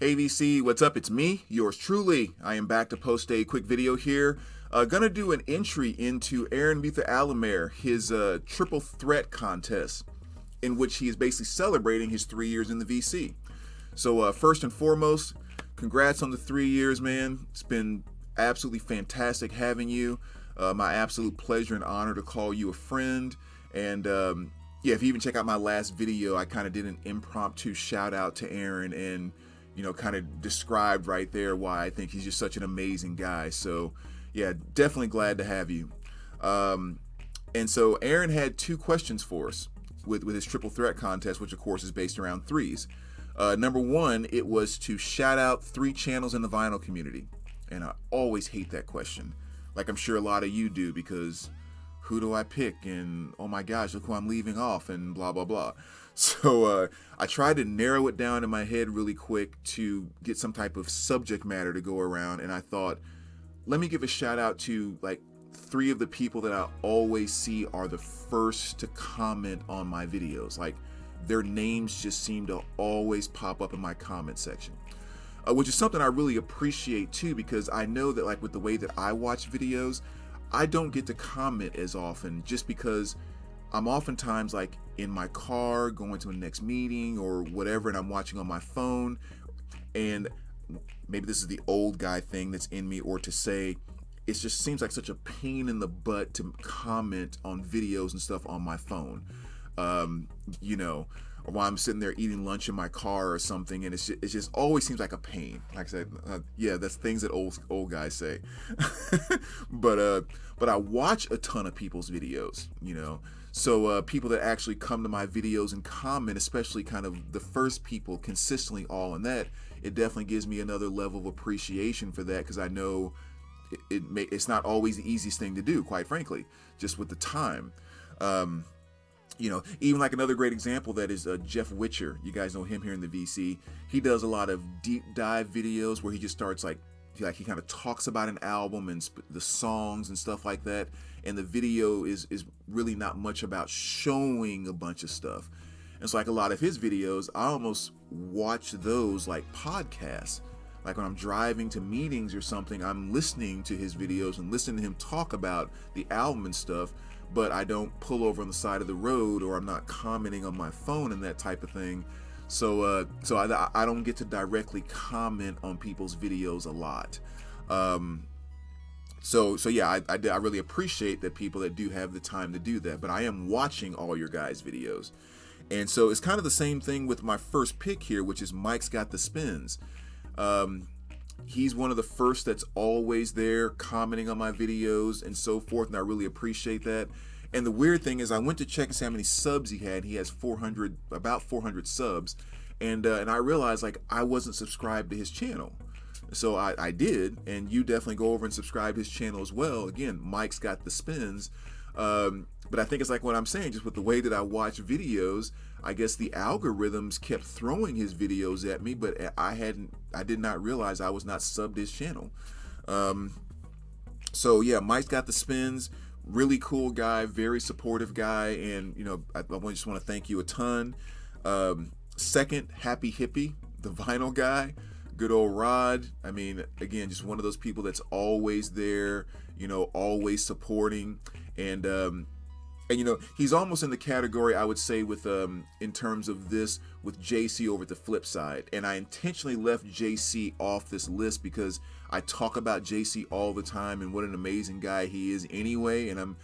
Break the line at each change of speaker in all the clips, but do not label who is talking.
Hey VC, what's up? It's me, yours truly. I am back to post a quick video here. Gonna do an entry into Aaron Mutha Alamere, his triple threat contest, in which he is basically celebrating his 3 years in the VC. So first and foremost, congrats on the 3 years, man. It's been absolutely fantastic having you. My absolute pleasure and honor to call you a friend. And yeah, if you even check out my last video, I kind of did an impromptu shout out to Aaron and kind of described right there why I think he's just such an amazing guy. So yeah, definitely glad to have you. And so Aaron had 2 questions for us with his triple threat contest, which of course is based around threes. Number 1, it was to shout out 3 channels in the vinyl community. And I always hate that question. Like I'm sure a lot of you do, because who do I pick? And oh my gosh, look who I'm leaving off and blah, blah, blah. So I tried to narrow it down in my head really quick to get some type of subject matter to go around. And I thought, let me give a shout out to like 3 of the people that I always see are the first to comment on my videos. Like their names just seem to always pop up in my comment section. Which is something I really appreciate too, because I know that like with the way that I watch videos, I don't get to comment as often just because I'm oftentimes like in my car going to a next meeting or whatever, and I'm watching on my phone. And maybe this is the old guy thing that's in me, or to say it just seems like such a pain in the butt to comment on videos and stuff on my phone. Or while I'm sitting there eating lunch in my car or something, and it just always seems like a pain. Like I said, yeah, that's things that old guys say. but I watch a ton of people's videos, So people that actually come to my videos and comment, especially kind of the first people consistently all in that, it definitely gives me another level of appreciation for that, because I know it's not always the easiest thing to do, quite frankly, just with the time. Even like another great example that is Jeff Witcher. You guys know him here in the VC. He does a lot of deep dive videos where he just starts he kind of talks about an album and the songs and stuff like that. And the video is really not much about showing a bunch of stuff. And so like a lot of his videos, I almost watch those like podcasts. Like when I'm driving to meetings or something, I'm listening to his videos and listening to him talk about the album and stuff, but I don't pull over on the side of the road, or I'm not commenting on my phone and that type of thing. So I don't get to directly comment on people's videos a lot. So yeah, I really appreciate that people that do have the time to do that, but I am watching all your guys' videos. And so it's kind of the same thing with my first pick here, which is Mike's Got the Spins. He's one of the first that's always there commenting on my videos and so forth, and I really appreciate that. And the weird thing is I went to check and see how many subs he had. He has about 400 subs, and I realized like I wasn't subscribed to his channel. So I did, and you definitely go over and subscribe to his channel as well. Again, Mike's Got the Spins. But I think it's like what I'm saying, just with the way that I watch videos, I guess the algorithms kept throwing his videos at me, but I did not realize I was not subbed his channel. So yeah, Mike's Got the Spins, really cool guy, very supportive guy, and I just want to thank you a ton. Second, Happy Hippie, the vinyl guy, good old Rod. I mean, again, just one of those people that's always there, always supporting. And he's almost in the category, I would say, with in terms of this, with JC over at the flip side. And I intentionally left JC off this list because I talk about JC all the time and what an amazing guy he is anyway. And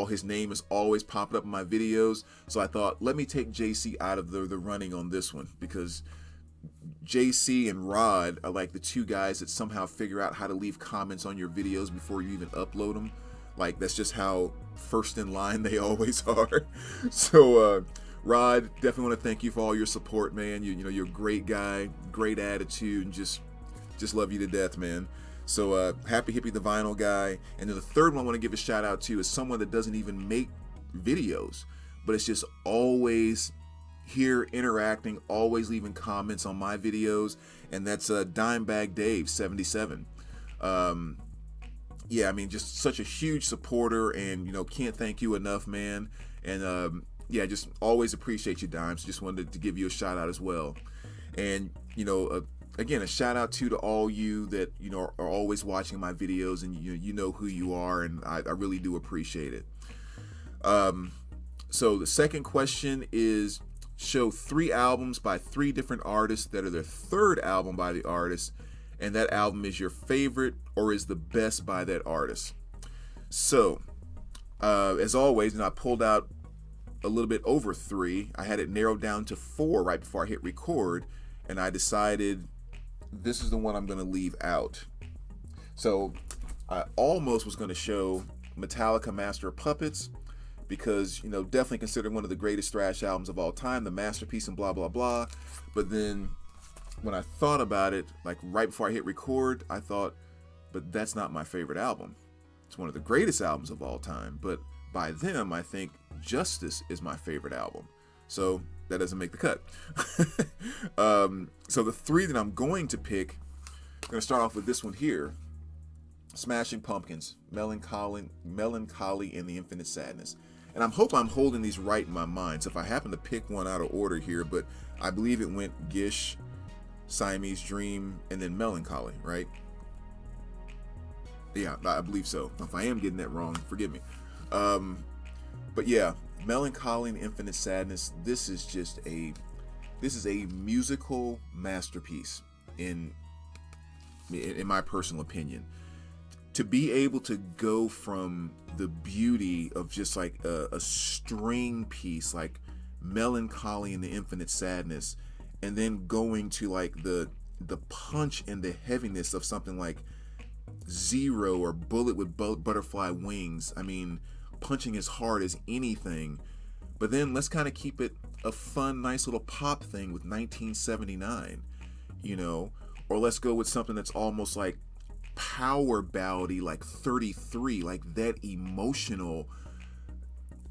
his name is always popping up in my videos. So I thought, let me take JC out of the running on this one, because JC and Rod are like the 2 guys that somehow figure out how to leave comments on your videos before you even upload them. Like that's just how first in line they always are. So Rod, definitely want to thank you for all your support, man. You're a great guy, great attitude, and just love you to death, man. So Happy Hippie, the vinyl guy. And then the third one I want to give a shout out to is someone that doesn't even make videos, but it's just always here interacting, always leaving comments on my videos, and that's Dimebag Dave 77. Yeah, I mean, just such a huge supporter, and can't thank you enough, man. And yeah, just always appreciate you, Dimes. Just wanted to give you a shout out as well. And again, a shout out to all you that, you know, are always watching my videos, and you know who you are, and I really do appreciate it. So the second question is, show 3 albums by 3 different artists that are their third album by the artist, and that album is your favorite or is the best by that artist. So as always, and I pulled out a little bit over 3. I had it narrowed down to 4 right before I hit record, and I decided this is the one I'm going to leave out. So I almost was going to show Metallica Master of Puppets, because, you know, definitely considered one of the greatest thrash albums of all time, the masterpiece and blah blah blah. But then when I thought about it, like right before I hit record, I thought, but that's not my favorite album. It's one of the greatest albums of all time, but by them, I think Justice is my favorite album. So that doesn't make the cut. So the 3 that I'm going to pick, I'm going to start off with this one here. Smashing Pumpkins, Melancholy and the Infinite Sadness. And I hope I'm holding these right in my mind. So if I happen to pick one out of order here, but I believe it went Gish, Siamese Dream, and then Melancholy, right? Yeah, I believe so. If I am getting that wrong, forgive me. But yeah, Melancholy and Infinite Sadness, this is a musical masterpiece in my personal opinion. To be able to go from the beauty of just like a string piece like Melancholy and the Infinite Sadness, and then going to like the punch and the heaviness of something like Zero or Bullet with Butterfly Wings. I mean, punching as hard as anything. But then let's kind of keep it a fun, nice little pop thing with 1979, you know, or let's go with something that's almost like power ballady, like 33, like that emotional.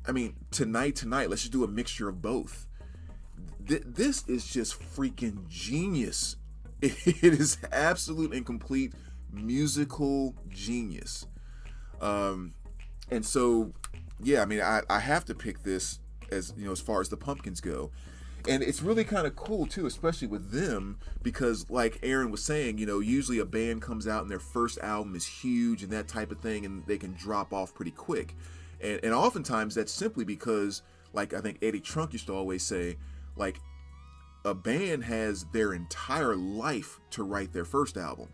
I mean, tonight, let's just do a mixture of both. This is just freaking genius. It is absolute and complete musical genius. And so, yeah, I mean, I have to pick this as, you know, as far as the Pumpkins go. And it's really kind of cool too, especially with them, because like Aaron was saying, you know, usually a band comes out and their first album is huge and that type of thing, and they can drop off pretty quick. And oftentimes that's simply because, like I think Eddie Trunk used to always say, like, a band has their entire life to write their first album.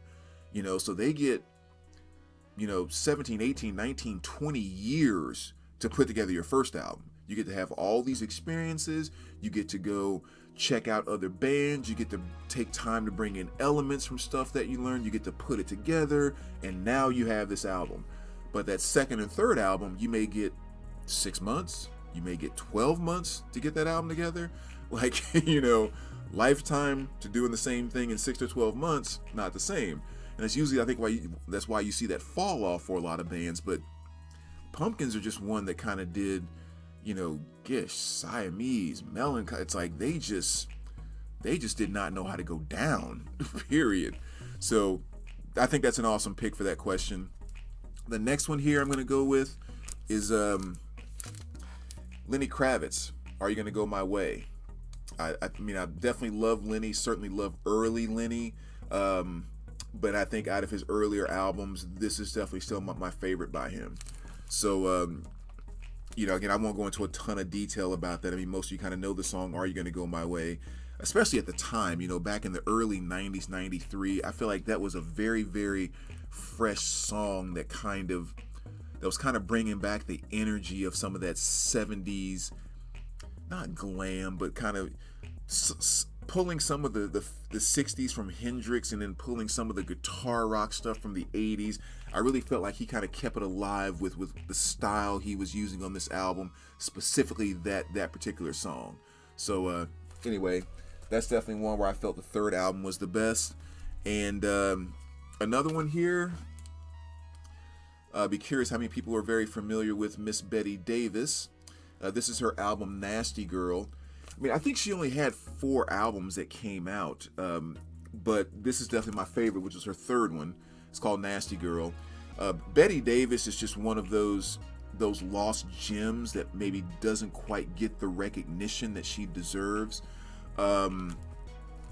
You know, so they get, you know, 17, 18, 19, 20 years to put together your first album. You get to have all these experiences. You get to go check out other bands. You get to take time to bring in elements from stuff that you learned. You get to put it together, and now you have this album. But that second and third album, you may get 6 months. You may get 12 months to get that album together. Like, you know, lifetime to doing the same thing in 6 to 12 months, not the same. And that's usually, I think, that's why you see that fall off for a lot of bands. But Pumpkins are just one that kind of did, you know, Gish, Siamese, Melancholy. It's like they just did not know how to go down, period. So I think that's an awesome pick for that question. The next one here I'm going to go with is Lenny Kravitz. Are You Gonna Go My Way? I mean, I definitely love Lenny, certainly love early Lenny. But I think out of his earlier albums, this is definitely still my favorite by him. So, you know, again, I won't go into a ton of detail about that. I mean, most of you kind of know the song, Are You Gonna Go My Way? Especially at the time, you know, back in the early 90s, 93, I feel like that was a very, very fresh song that was kind of bringing back the energy of some of that 70s, not glam, but kind of pulling some of the 60s from Hendrix, and then pulling some of the guitar rock stuff from the 80s. I really felt like he kind of kept it alive with the style he was using on this album, specifically that particular song. So anyway, that's definitely one where I felt the third album was the best. And another one here, be curious how many people are very familiar with Miss Betty Davis. This is her album Nasty Girl. I mean, I think she only had 4 albums that came out, but this is definitely my favorite, which is her third one. It's called Nasty Girl. Betty Davis is just one of those lost gems that maybe doesn't quite get the recognition that she deserves.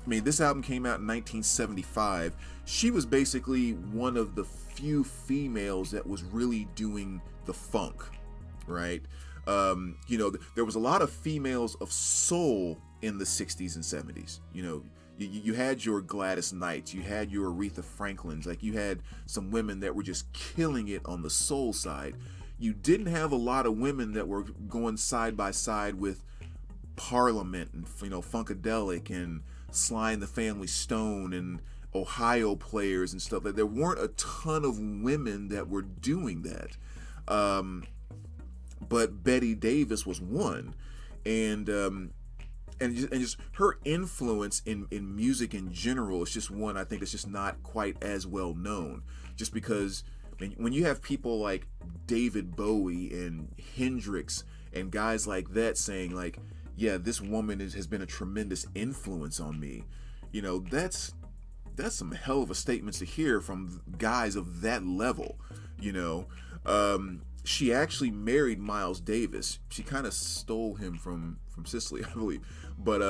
I mean, this album came out in 1975. She was basically one of the few females that was really doing the funk, right? You know, there was a lot of females of soul in the 60s and 70s. You know, you had your Gladys Knights, you had your Aretha Franklins, like you had some women that were just killing it on the soul side. You didn't have a lot of women that were going side by side with Parliament and, you know, Funkadelic and Sly and the Family Stone and Ohio Players and stuff. Like, there weren't a ton of women that were doing that. But Betty Davis was one, and just her influence in music in general is just one I think that's just not quite as well known. Just because when you have people like David Bowie and Hendrix and guys like that saying like, yeah, this woman has been a tremendous influence on me, you know, that's some hell of a statements to hear from guys of that level, you know. She actually married Miles Davis. She kind of stole him from Sicily, I believe. But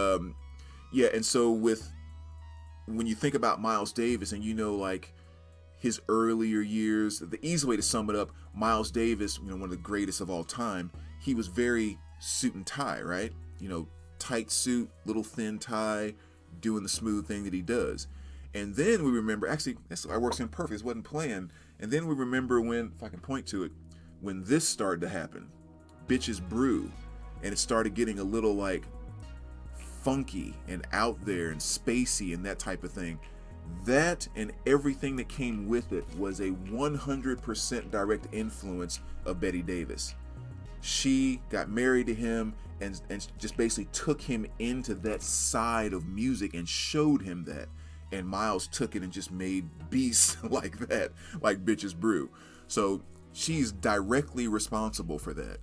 yeah, and so when you think about Miles Davis and you know like his earlier years, the easy way to sum it up, Miles Davis, you know, one of the greatest of all time, he was very suit and tie, right? You know, tight suit, little thin tie, doing the smooth thing that he does. And then we remember, actually, that's why it works in perfect. It wasn't planned. And then we remember when, if I can point to it, when this started to happen, Bitches Brew, and it started getting a little like funky and out there and spacey and that type of thing. That and everything that came with it was a 100% direct influence of Betty Davis. She got married to him and just basically took him into that side of music and showed him that. And Miles took it and just made beasts like that, like Bitches Brew. So she's directly responsible for that.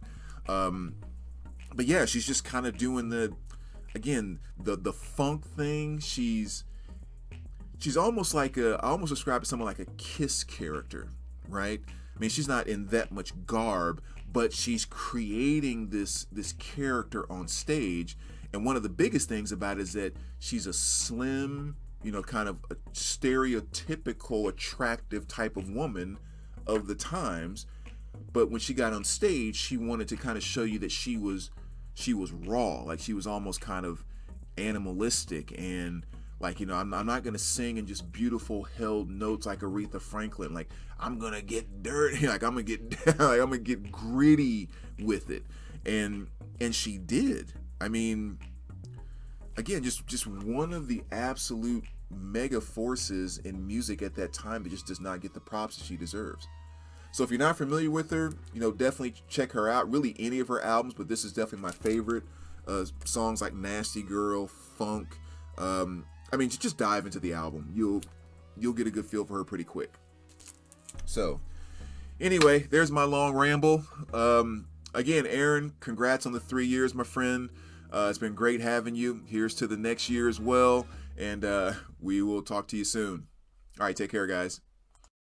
But yeah, she's just kind of doing the funk thing. She's almost like I almost describe it as someone like a Kiss character, right? I mean, she's not in that much garb, but she's creating this character on stage. And one of the biggest things about it is that she's a slim, you know, kind of a stereotypical attractive type of woman of the times. But when she got on stage, she wanted to kind of show you that she was raw, like she was almost kind of animalistic and like, you know, I'm not gonna sing in just beautiful held notes like Aretha Franklin. Like, I'm gonna get dirty, like I'm gonna get down, like I'm gonna get gritty with it. And she did. I mean, again, just one of the absolute mega forces in music at that time that just does not get the props that she deserves. So if you're not familiar with her, you know, definitely check her out. Really any of her albums, but this is definitely my favorite. Songs like Nasty Girl, Funk. I mean, just dive into the album. You'll get a good feel for her pretty quick. So anyway, there's my long ramble. Again, Aaron, congrats on the 3 years, my friend. It's been great having you. Here's to the next year as well. And we will talk to you soon. All right, take care, guys.